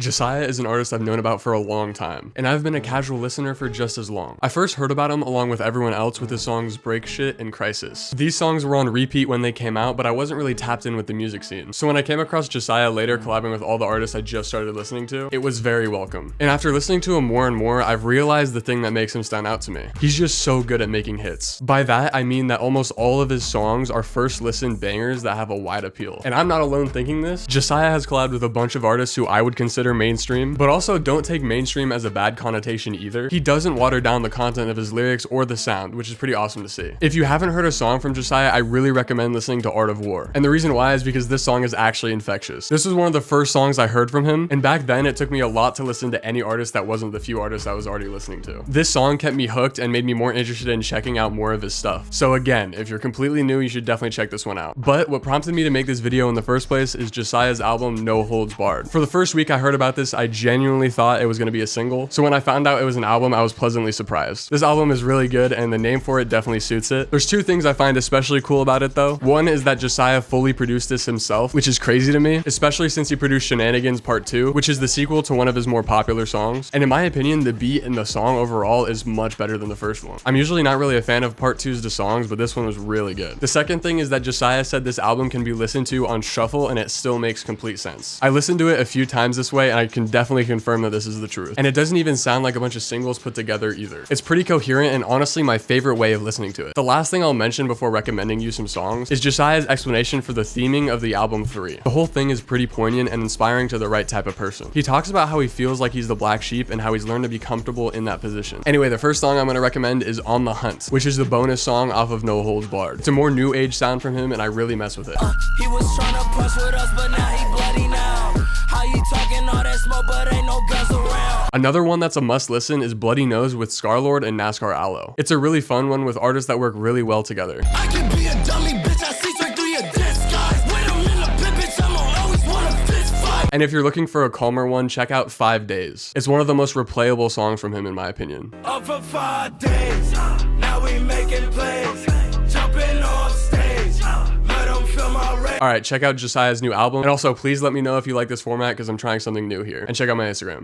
Jasiah is an artist I've known about for a long time, and I've been a casual listener for just as long. I first heard about him along with everyone else with his songs Break Shit and Crisis. These songs were on repeat when they came out, but I wasn't really tapped in with the music scene. So when I came across Jasiah later collabing with all the artists I just started listening to, it was very welcome. And after listening to him more and more, I've realized the thing that makes him stand out to me. He's just so good at making hits. By that, I mean that almost all of his songs are first listen bangers that have a wide appeal. And I'm not alone thinking this. Jasiah has collabed with a bunch of artists who I would consider mainstream, but also don't take mainstream as a bad connotation either. He doesn't water down the content of his lyrics or the sound, which is pretty awesome to see. If you haven't heard a song from Jasiah, I really recommend listening to Art of War. And the reason why is because this song is actually infectious. This was one of the first songs I heard from him, and back then it took me a lot to listen to any artist that wasn't the few artists I was already listening to. This song kept me hooked and made me more interested in checking out more of his stuff. So again, if you're completely new, you should definitely check this one out. But what prompted me to make this video in the first place is Jasiah's album No Holds Barred. For the first week I heard about this, I genuinely thought it was going to be a single. So when I found out it was an album, I was pleasantly surprised. This album is really good and the name for it definitely suits it. There's two things I find especially cool about it though. One is that Jasiah fully produced this himself, which is crazy to me, especially since he produced Shenanigans Part 2, which is the sequel to one of his more popular songs. And in my opinion, the beat in the song overall is much better than the first one. I'm usually not really a fan of Part 2's to songs, but this one was really good. The second thing is that Jasiah said this album can be listened to on shuffle and it still makes complete sense. I listened to it a few times this way and I can definitely confirm that this is the truth. And it doesn't even sound like a bunch of singles put together either. It's pretty coherent and honestly my favorite way of listening to it. The last thing I'll mention before recommending you some songs is Jasiah's explanation for the theming of the album 3. The whole thing is pretty poignant and inspiring to the right type of person. He talks about how he feels like he's the black sheep and how he's learned to be comfortable in that position. Anyway, the first song I'm going to recommend is On the Hunt, which is the bonus song off of No Holds Barred. It's a more new age sound from him and I really mess with it. He was trying to push with us, but now he bloody now. How you talking all that smoke, but ain't no guns around. Another one that's a must listen is Bloody Nose with Scarlord and NASCAR Aloe. It's a really fun one with artists that work really well together. I can be a dummy bitch, I see straight through your disguise. When I'm in the pit, bitch, I'ma always wanna fist fight. And if you're looking for a calmer one, check out 5 Days. It's one of the most replayable songs from him in my opinion. Up for 5 days, now we making plays, jumping off stage, let them feel my rage. Alright, check out Jasiah's new album. And also please let me know if you like this format because I'm trying something new here. And check out my Instagram.